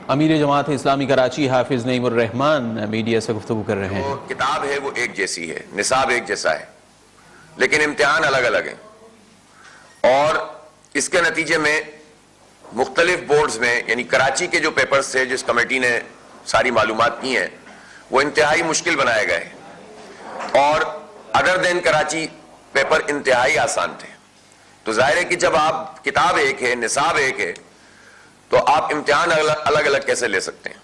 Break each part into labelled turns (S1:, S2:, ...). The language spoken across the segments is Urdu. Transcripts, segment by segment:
S1: امیر جماعت اسلامی کراچی حافظ نعیم الرحمان میڈیا سے گفتگو کر رہے ہیں۔
S2: وہ کتاب ہے وہ ایک جیسی ہے، نصاب ایک جیسا ہے، لیکن امتحان الگ الگ ہیں، اور اس کے نتیجے میں مختلف بورڈز میں، یعنی کراچی کے جو پیپرز تھے جس کمیٹی نے ساری معلومات کی ہیں وہ انتہائی مشکل بنائے گئے، اور ادر دین کراچی پیپر انتہائی آسان تھے۔ تو ظاہر ہے کہ جب آپ کتاب ایک ہے، نصاب ایک ہے، تو آپ امتحان الگ الگ کیسے لے سکتے ہیں؟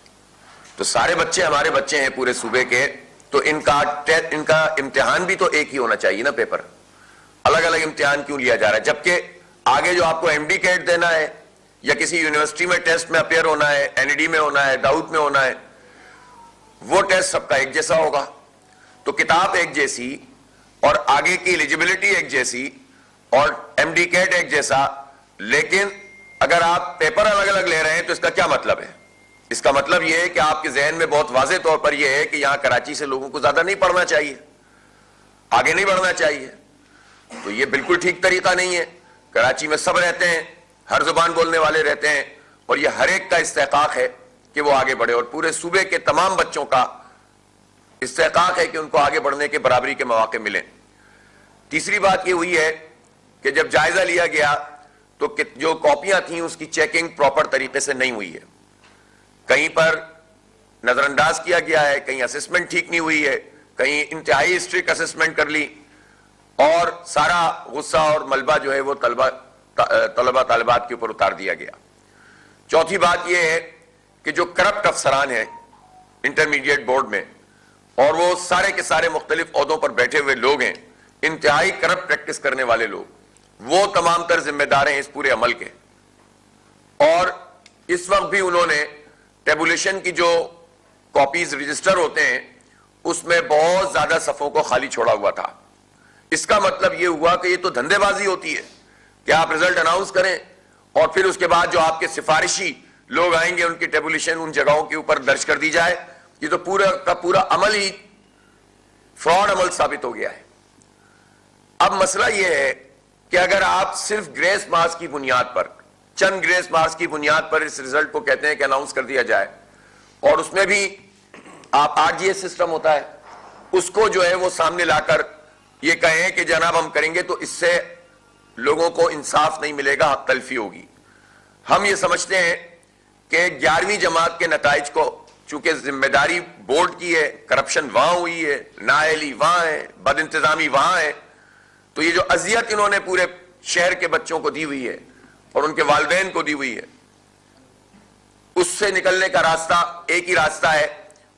S2: تو سارے بچے ہمارے بچے ہیں پورے صوبے کے، تو ان کا امتحان بھی تو ایک ہی ہونا چاہیے نا، پیپر الگ الگ امتحان کیوں لیا جا رہا ہے؟ جبکہ آگے جو آپ کو ایم ڈی کیٹ دینا ہے یا کسی یونیورسٹی میں ٹیسٹ میں اپیئر ہونا ہے، این ای ڈی میں ہونا ہے، داؤد میں ہونا ہے، وہ ٹیسٹ سب کا ایک جیسا ہوگا۔ تو کتاب ایک جیسی اور آگے کی ایلیجیبلٹی ایک جیسی اور ایم ڈی کیٹ ایک جیسا، لیکن اگر آپ پیپر الگ الگ لے رہے ہیں تو اس کا کیا مطلب ہے؟ اس کا مطلب یہ ہے کہ آپ کے ذہن میں بہت واضح طور پر یہ ہے کہ یہاں کراچی سے لوگوں کو زیادہ نہیں پڑھنا چاہیے، آگے نہیں بڑھنا چاہیے۔ تو یہ بالکل ٹھیک طریقہ نہیں ہے۔ کراچی میں سب رہتے ہیں، ہر زبان بولنے والے رہتے ہیں، اور یہ ہر ایک کا استحقاق ہے کہ وہ آگے بڑھے، اور پورے صوبے کے تمام بچوں کا استحقاق ہے کہ ان کو آگے بڑھنے کے برابری کے مواقع ملیں۔ تیسری بات یہ ہوئی ہے کہ جب جائزہ لیا گیا تو جو کاپیاں تھیں اس کی چیکنگ پراپر طریقے سے نہیں ہوئی ہے، کہیں پر نظر انداز کیا گیا ہے، کہیں اسسمنٹ ٹھیک نہیں ہوئی ہے، کہیں انتہائی اسٹرکٹ اسسمنٹ کر لی، اور سارا غصہ اور ملبہ جو ہے وہ طلبہ طالبات کے اوپر اتار دیا گیا۔ چوتھی بات یہ ہے کہ جو کرپٹ افسران ہیں انٹرمیڈیٹ بورڈ میں، اور وہ سارے کے سارے مختلف عہدوں پر بیٹھے ہوئے لوگ ہیں، انتہائی کرپٹ پریکٹس کرنے والے لوگ، وہ تمام تر ذمہ دار ہیں اس پورے عمل کے۔ اور اس وقت بھی انہوں نے ٹیبولیشن کی جو کاپیز رجسٹر ہوتے ہیں اس میں بہت زیادہ صفوں کو خالی چھوڑا ہوا تھا۔ اس کا مطلب یہ ہوا کہ یہ تو دھندے بازی ہوتی ہے کہ آپ رزلٹ اناؤنس کریں اور پھر اس کے بعد جو آپ کے سفارشی لوگ آئیں گے ان کی ٹیبولیشن ان جگہوں کے اوپر درج کر دی جائے۔ یہ تو پورا کا پورا عمل ہی فراڈ عمل ثابت ہو گیا ہے۔ اب مسئلہ یہ ہے کہ اگر آپ صرف گریس مارکس کی بنیاد پر، چند گریس مارکس کی بنیاد پر اس رزلٹ کو کہتے ہیں کہ اناؤنس کر دیا جائے، اور اس میں بھی آپ آر جی ایس سسٹم ہوتا ہے، اس کو جو ہے وہ سامنے لا کر یہ کہیں کہ جناب ہم کریں گے، تو اس سے لوگوں کو انصاف نہیں ملے گا، حق تلفی ہوگی۔ ہم یہ سمجھتے ہیں کہ 11ویں جماعت کے نتائج کو، چونکہ ذمہ داری بورڈ کی ہے، کرپشن وہاں ہوئی ہے، نااہلی وہاں ہے، بد انتظامی وہاں ہے، تو یہ جو اذیت انہوں نے پورے شہر کے بچوں کو دی ہوئی ہے اور ان کے والدین کو دی ہوئی ہے، اس سے نکلنے کا راستہ ایک ہی راستہ ہے،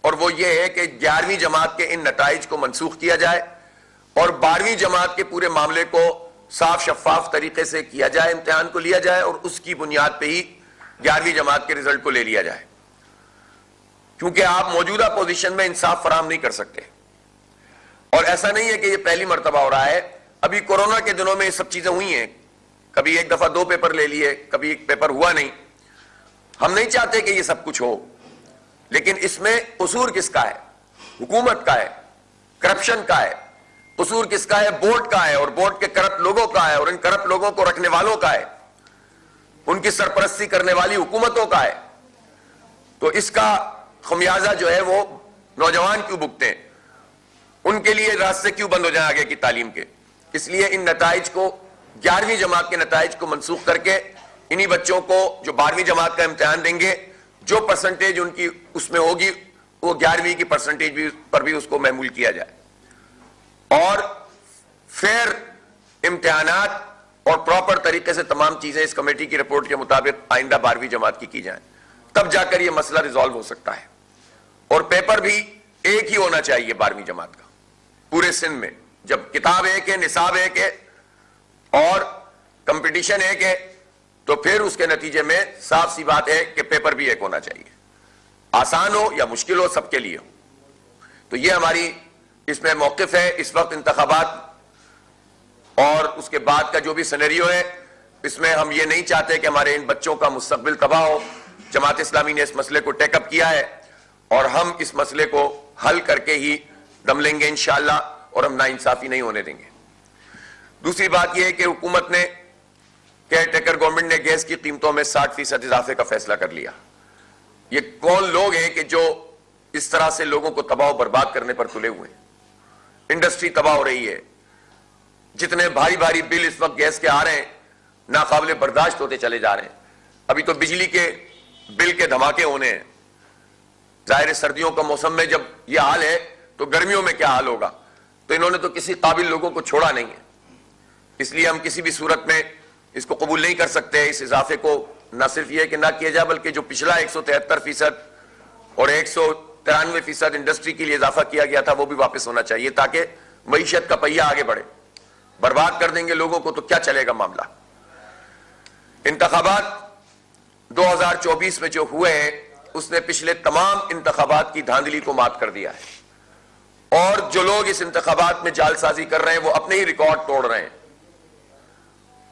S2: اور وہ یہ ہے کہ 11ویں جماعت کے ان نتائج کو منسوخ کیا جائے اور 12ویں جماعت کے پورے معاملے کو صاف شفاف طریقے سے کیا جائے، امتحان کو لیا جائے اور اس کی بنیاد پہ ہی 11ویں جماعت کے رزلٹ کو لے لیا جائے، کیونکہ آپ موجودہ پوزیشن میں انصاف فراہم نہیں کر سکتے۔ اور ایسا نہیں ہے کہ یہ پہلی مرتبہ ہو رہا ہے، ابھی کورونا کے دنوں میں یہ سب چیزیں ہوئی ہیں، کبھی ایک دفعہ 2 پیپر لے لیے، کبھی ایک پیپر ہوا نہیں۔ ہم نہیں چاہتے کہ یہ سب کچھ ہو، لیکن اس میں قصور کس کا ہے؟ حکومت کا ہے، کرپشن کا ہے۔ قصور کس کا ہے؟ بورڈ کا ہے، اور بورڈ کے کرپٹ لوگوں کا ہے، اور ان کرپٹ لوگوں کو رکھنے والوں کا ہے، ان کی سرپرستی کرنے والی حکومتوں کا ہے۔ تو اس کا خمیازہ جو ہے وہ نوجوان کیوں بھگتے ہیں؟ ان کے لیے راستے کیوں بند ہو جائیں آگے کی تعلیم کے؟ اس لیے ان نتائج کو، 11ویں جماعت کے نتائج کو منسوخ کر کے انہی بچوں کو جو 12ویں جماعت کا امتحان دیں گے، جو پرسنٹیج ان کی اس میں ہوگی وہ 11ویں کی پرسنٹیج پر بھی اس کو محمول کیا جائے، اور فیئر امتحانات اور پراپر طریقے سے تمام چیزیں اس کمیٹی کی رپورٹ کے مطابق آئندہ 12ویں جماعت کی جائیں، تب جا کر یہ مسئلہ ریزالو ہو سکتا ہے۔ اور پیپر بھی ایک ہی ہونا چاہیے 12ویں جماعت کا پورے سندھ میں۔ جب کتاب ایک ہے، نصاب ایک ہے اور کمپٹیشن ایک ہے، تو پھر اس کے نتیجے میں صاف سی بات ہے کہ پیپر بھی ایک ہونا چاہیے، آسان ہو یا مشکل ہو، سب کے لیے ہو۔ تو یہ ہماری اس میں موقف ہے۔ اس وقت انتخابات اور اس کے بعد کا جو بھی سینیریو ہے، اس میں ہم یہ نہیں چاہتے کہ ہمارے ان بچوں کا مستقبل تباہ ہو۔ جماعت اسلامی نے اس مسئلے کو ٹیک اپ کیا ہے اور ہم اس مسئلے کو حل کر کے ہی دم لیں گے انشاءاللہ، اور ہم ناانصافی نہیں ہونے دیں گے۔ دوسری بات یہ ہے کہ حکومت نے، کیئر ٹیکر گورنمنٹ نے گیس کی قیمتوں میں 60% اضافے کا فیصلہ کر لیا، یہ کون لوگ ہیں کہ جو اس طرح سے لوگوں کو تباہ و برباد کرنے پر تلے ہوئے ہیں؟ انڈسٹری تباہ ہو رہی ہے، جتنے بھاری بھاری بل اس وقت گیس کے آ رہے ہیں ناقابل برداشت ہوتے چلے جا رہے ہیں. ابھی تو بجلی کے بل کے دھماکے ہونے ہیں. ظاہر سردیوں کا موسم میں جب یہ حال ہے تو گرمیوں میں کیا حال ہوگا. تو انہوں نے تو کسی قابل لوگوں کو چھوڑا نہیں ہے. اس لیے ہم کسی بھی صورت میں اس کو قبول نہیں کر سکتے. اس اضافے کو نہ صرف یہ کہ نہ کیا جائے بلکہ جو پچھلا 173% اور 193% انڈسٹری کے لیے اضافہ کیا گیا تھا وہ بھی واپس ہونا چاہیے تاکہ معیشت کا پہیہ آگے بڑھے. برباد کر دیں گے لوگوں کو تو کیا چلے گا معاملہ. انتخابات 2024 میں جو ہوئے ہیں اس نے پچھلے تمام انتخابات کی دھاندلی کو مات کر دیا ہے. اور جو لوگ اس انتخابات میں جعل سازی کر رہے ہیں وہ اپنے ہی ریکارڈ توڑ رہے ہیں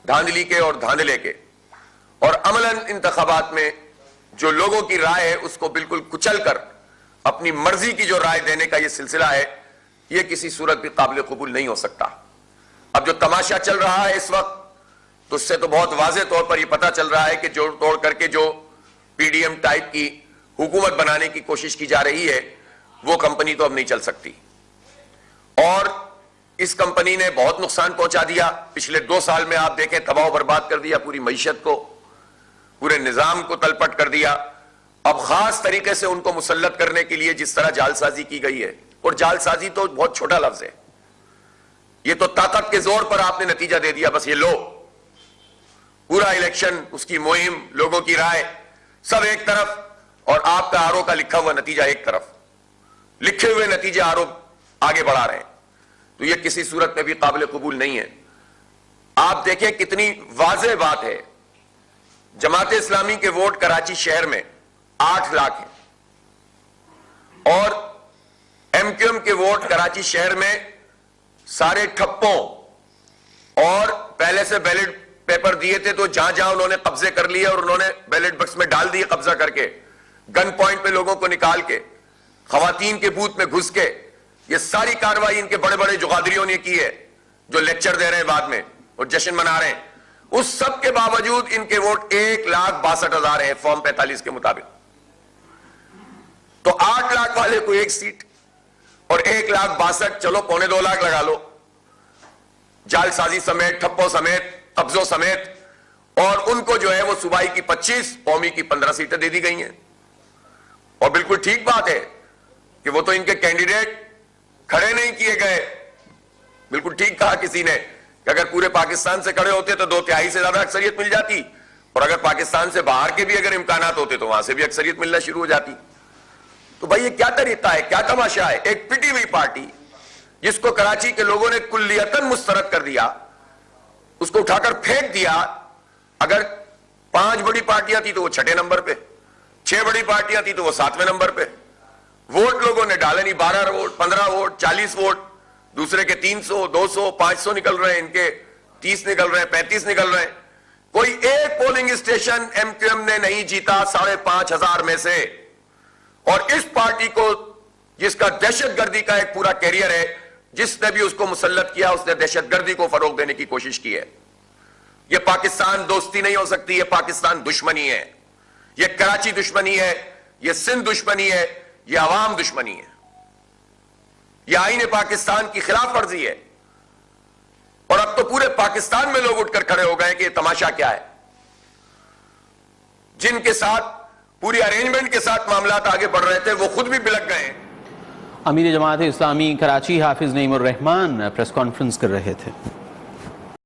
S2: دھاندلی کے اور دھاندلے کے. اور عملاً انتخابات میں جو لوگوں کی رائے ہے اس کو بالکل کچل کر اپنی مرضی کی جو رائے دینے کا یہ سلسلہ ہے یہ کسی صورت بھی قابل قبول نہیں ہو سکتا. اب جو تماشا چل رہا ہے اس وقت تو اس سے تو بہت واضح طور پر یہ پتا چل رہا ہے کہ جوڑ توڑ کر کے جو پی ڈی ایم ٹائپ کی حکومت بنانے کی کوشش کی جا رہی ہے وہ کمپنی تو اب نہیں چل سکتی. اور اس کمپنی نے بہت نقصان پہنچا دیا. پچھلے 2 سال میں آپ دیکھیں تباہ و برباد کر دیا پوری معیشت کو, پورے نظام کو تلپٹ کر دیا. اب خاص طریقے سے ان کو مسلط کرنے کے لیے جس طرح جعل سازی کی گئی ہے, اور جعل سازی تو بہت چھوٹا لفظ ہے, یہ تو طاقت کے زور پر آپ نے نتیجہ دے دیا. بس یہ لو پورا الیکشن, اس کی مہم, لوگوں کی رائے سب ایک طرف اور آپ کا آرو کا لکھا ہوا نتیجہ ایک طرف. لکھے ہوئے نتیجے آرو آگے بڑھا رہے ہیں تو یہ کسی صورت میں بھی قابل قبول نہیں ہے. آپ دیکھیں کتنی واضح بات ہے. جماعت اسلامی کے ووٹ کراچی شہر میں 8 لاکھ ہیں اور ایم کیو ایم کے ووٹ کراچی شہر میں سارے ٹھپوں, اور پہلے سے بیلٹ پیپر دیے تھے تو جہاں جہاں انہوں نے قبضے کر لیے اور انہوں نے بیلٹ بکس میں ڈال دیے قبضہ کر کے, گن پوائنٹ پہ لوگوں کو نکال کے, خواتین کے بوتھ میں گھس کے, یہ ساری کاروائی ان کے بڑے بڑے جغادریوں نے کی ہے جو لیکچر دے رہے ہیں بعد میں اور جشن منا رہے ہیں. اس سب کے باوجود ان کے ووٹ 1,62,000 ہیں فارم 45 کے مطابق. تو 8 لاکھ والے کو 1 سیٹ اور 1,62,000 چلو 1.25 لاکھ لگا لو, جعل سازی سمیت, ٹھپوں سمیت, قبضوں سمیت, اور ان کو جو ہے وہ صوبائی کی 25, قومی کی 15 سیٹیں دے دی گئی ہیں. اور بالکل ٹھیک بات ہے کہ وہ تو ان کے کینڈیڈیٹ کھڑے نہیں کیے گئے. بالکل ٹھیک کہا کسی نے کہ اگر پورے پاکستان سے کھڑے ہوتے تو 2/3 سے زیادہ اکثریت مل جاتی, اور اگر پاکستان سے باہر کے بھی اگر امکانات ہوتے تو وہاں سے بھی اکثریت ملنا شروع ہو جاتی. تو بھائی یہ کیا طریقہ ہے, کیا تماشا ہے؟ ایک پٹی ہوئی پارٹی جس کو کراچی کے لوگوں نے کلیتاً مسترد کر دیا, اس کو اٹھا کر پھینک دیا. اگر 5 بڑی پارٹیاں تھی تو وہ 6 نمبر پہ, 6 بڑی پارٹیاں تھی تو وہ 7ویں نمبر پہ. ووٹ لوگوں نے ڈالے نہیں, 12 ووٹ, 15 ووٹ, 40 ووٹ, دوسرے کے 300, 200, 500 نکل رہے ہیں, ان کے 30 نکل رہے ہیں, 35 نکل رہے ہیں. کوئی ایک polling station M Q M نے نہیں جیتا 5,500 میں سے. اور اس پارٹی کو جس کا دہشت گردی کا ایک پورا کیریئر ہے, جس نے بھی اس کو مسلط کیا اس نے دہشت گردی کو فروغ دینے کی کوشش کی ہے. یہ پاکستان دوستی نہیں ہو سکتی, یہ پاکستان دشمنی ہے, یہ کراچی دشمنی ہے, یہ سندھ دشمنی ہے, یہ عوام دشمنی ہے, یہ آئین پاکستان کی خلاف ورزی ہے. اور اب تو پورے پاکستان میں لوگ اٹھ کر کھڑے ہو گئے کہ یہ تماشا کیا ہے. جن کے ساتھ پوری ارینجمنٹ کے ساتھ معاملات آگے بڑھ رہے تھے وہ خود بھی بلک گئے.
S1: امیر جماعت اسلامی کراچی حافظ نعیم الرحمان پریس کانفرنس کر رہے تھے.